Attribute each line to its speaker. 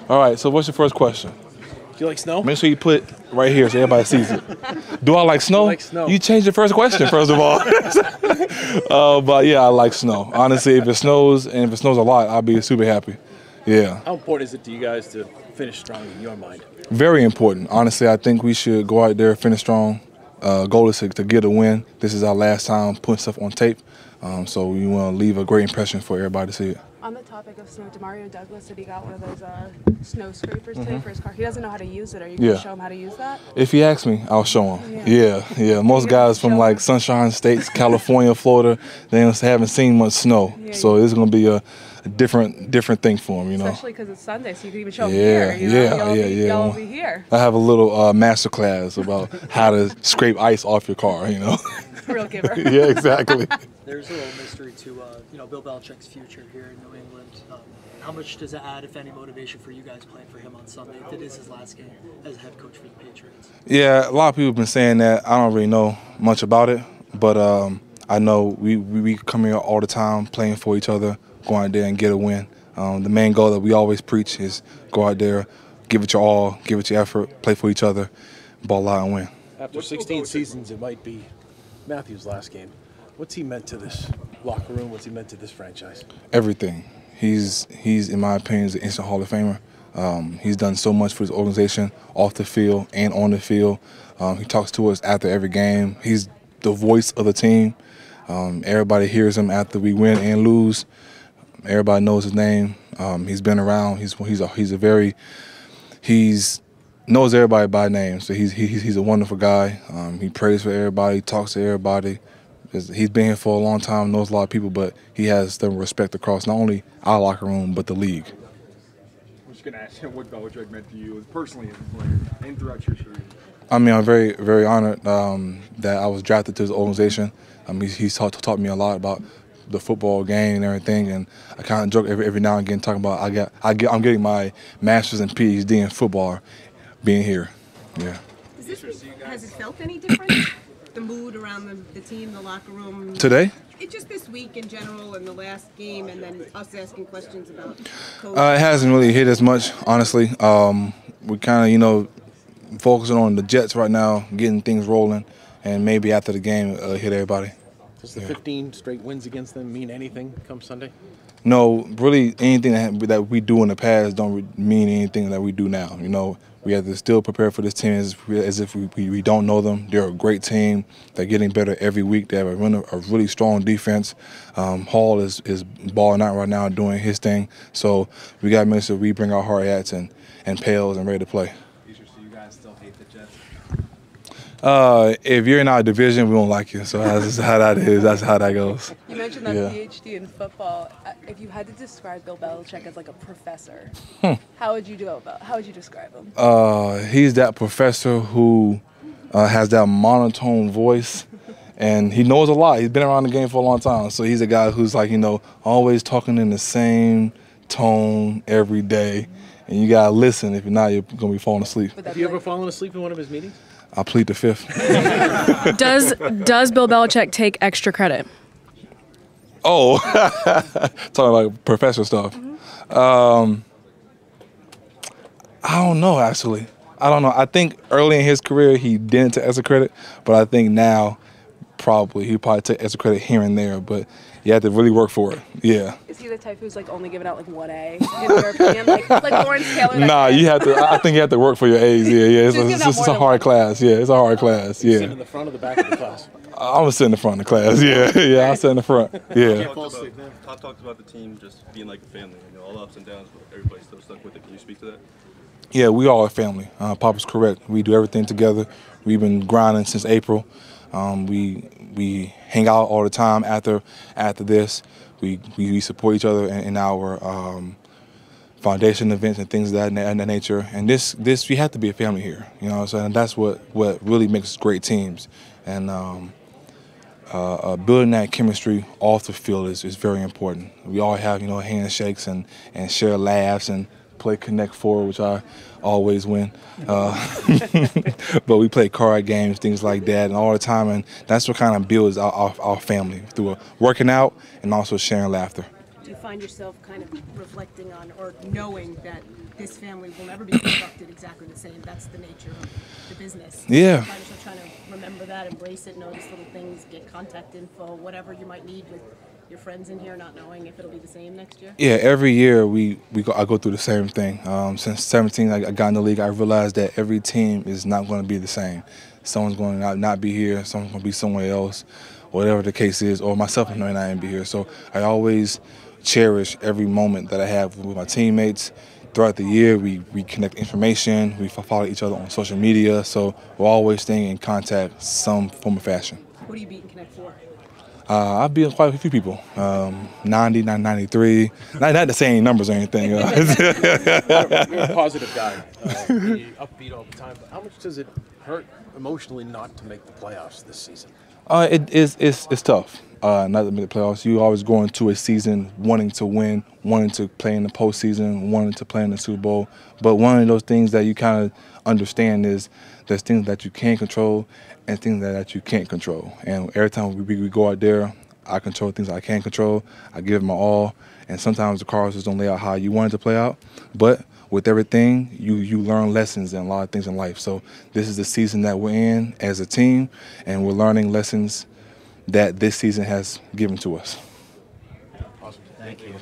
Speaker 1: All right, so what's your first question?
Speaker 2: Do you like snow?
Speaker 1: Make sure you put right here so everybody sees it. Do I like snow?
Speaker 2: You like snow.
Speaker 1: You changed your first question, first of all. But yeah, I like snow. Honestly, if it snows, and if it snows a lot, I'll be super happy. Yeah.
Speaker 2: How important is it to you guys to finish strong in your mind?
Speaker 1: Very important. Honestly, I think we should go out there, finish strong. Goal is to get a win. This is our last time putting stuff on tape. So we want to leave a great impression for everybody to see it.
Speaker 3: On the topic of snow, Demario Douglas said he got one of those snow scrapers today for his car. He doesn't know how to use it. Are you going to show him how to use that?
Speaker 1: If he asks me, I'll show him. Yeah. Most guys from like Sunshine States, California, Florida, they haven't seen much snow. Yeah, so it's going to be a different thing for him, you know.
Speaker 3: Especially because it's Sunday, so you can even show him here. Y'all will be here.
Speaker 1: I have a little master class about how to scrape ice off your car, you know.
Speaker 3: Real giver.
Speaker 1: Yeah, exactly.
Speaker 4: There's a little mystery to Bill Belichick's future here in New England. How much does it add, if any, motivation for you guys playing for him on Sunday, if it is his last game as head coach for the Patriots?
Speaker 1: Yeah, a lot of people have been saying that. I don't really know much about it, but I know we come here all the time playing for each other, go out there and get a win. The main goal that we always preach is go out there, give it your all, give it your effort, play for each other, ball out and win.
Speaker 2: After 16 seasons, it might be Matthew's last game. What's he meant to this locker room? What's he meant to this franchise?
Speaker 1: Everything. He's in my opinion, an instant Hall of Famer. He's done so much for his organization off the field and on the field. He talks to us after every game. He's the voice of the team. Everybody hears him after we win and lose. Everybody knows his name. He's been around. He knows everybody by name. So he's a wonderful guy. He prays for everybody. Talks to everybody. He's been here for a long time, knows a lot of people, but he has the respect across not only our locker room but the league.
Speaker 5: I'm just going to ask you what Belichick meant to you personally as a player and throughout your career.
Speaker 1: I mean, I'm very, very honored that I was drafted to his organization. He's taught me a lot about the football game and everything, and I kind of joke every now and again talking about I'm getting my master's and PhD in football being here. Yeah.
Speaker 6: Has it felt any different? The mood around the team, the locker room?
Speaker 1: Today?
Speaker 6: Just this week in general and the last game, and then us asking questions about coach.
Speaker 1: It hasn't really hit as much, honestly. We're kind of, focusing on the Jets right now, getting things rolling, and maybe after the game, hit everybody.
Speaker 2: Does the 15 straight wins against them mean anything come Sunday?
Speaker 1: No, really anything that we do in the past don't mean anything that we do now. We have to still prepare for this team as if we don't know them. They're a great team. They're getting better every week. They have a really strong defense. Hall is balling out right now, doing his thing. So we got to make sure we bring our hard hats and pails and ready to play.
Speaker 5: So you guys still hate the Jets?
Speaker 1: If you're in our division, we don't like you. So that's how that is. That's how that goes.
Speaker 3: You mentioned that PhD in football. If you had to describe Bill Belichick as like a professor, how would you describe him?
Speaker 1: He's that professor who has that monotone voice, and he knows a lot. He's been around the game for a long time, so he's a guy who's like always talking in the same tone every day, and you gotta listen. If you're not, you're gonna be falling asleep.
Speaker 2: Have you ever fallen asleep in one of his meetings?
Speaker 1: I plead the fifth.
Speaker 3: Does Bill Belichick take extra credit?
Speaker 1: Oh, talking about professor stuff. I don't know, actually. I don't know. I think early in his career he didn't take extra credit, but I think now he probably take extra credit here and there, but you have to really work for it. Yeah.
Speaker 3: Is he the type who's like only giving out like 1A in your opinion, like Lawrence Taylor?
Speaker 1: Nah, you have to. I think you have to work for your A's. Yeah. It's a hard class. Yeah, it's a hard class. Yeah.
Speaker 2: Sit in the front or the back of the class?
Speaker 1: I'm gonna sit in the front of the class. Yeah, I'll sit in the front. Yeah.
Speaker 7: Todd talked about the team just being like a family. All the ups and downs, but everybody's still stuck with it. Can you speak to that?
Speaker 1: Yeah, we all a family. Papa's correct. We do everything together. We've been grinding since April. We hang out all the time after this. We support each other in our foundation events and things of that nature. And this we have to be a family here. So and that's what really makes great teams. And building that chemistry off the field is very important. We all have handshakes and share laughs and play Connect Four, which I always win. But we play card games, things like that, and all the time, and that's what kind of builds our family through working out and also sharing laughter.
Speaker 3: Do you
Speaker 6: find yourself kind of reflecting on or knowing that this family will never be constructed exactly the same? That's the nature of the business.
Speaker 1: Yeah.
Speaker 6: Find yourself trying to remember that, embrace it, notice little things, get contact info, whatever you might need with your friends in here, not knowing if it'll be the same next year?
Speaker 1: Yeah, every year I go through the same thing. Since 17, I got in the league, I realized that every team is not going to be the same. Someone's going to not be here, someone's going to be somewhere else, whatever the case is, or myself may not even be here. So I always cherish every moment that I have with my teammates. Throughout the year, we connect information, we follow each other on social media, so we're always staying in contact some form of fashion.
Speaker 6: Who do you beat and connect for?
Speaker 1: I've been quite a few people, 90, 93, not the same numbers or anything.
Speaker 2: You're a positive guy, you're upbeat all the time. But how much does it hurt emotionally not to make the playoffs this season?
Speaker 1: It's tough not to make the playoffs. You always go into a season wanting to win, wanting to play in the postseason, wanting to play in the Super Bowl. But one of those things that you kind of understand is there's things that you can control and things that you can't control. And every time we go out there, I control things I can control. I give it my all. And sometimes the cards just don't lay out how you want it to play out. But with everything, you learn lessons in a lot of things in life. So this is the season that we're in as a team, and we're learning lessons that this season has given to us.
Speaker 2: Awesome. Thank you.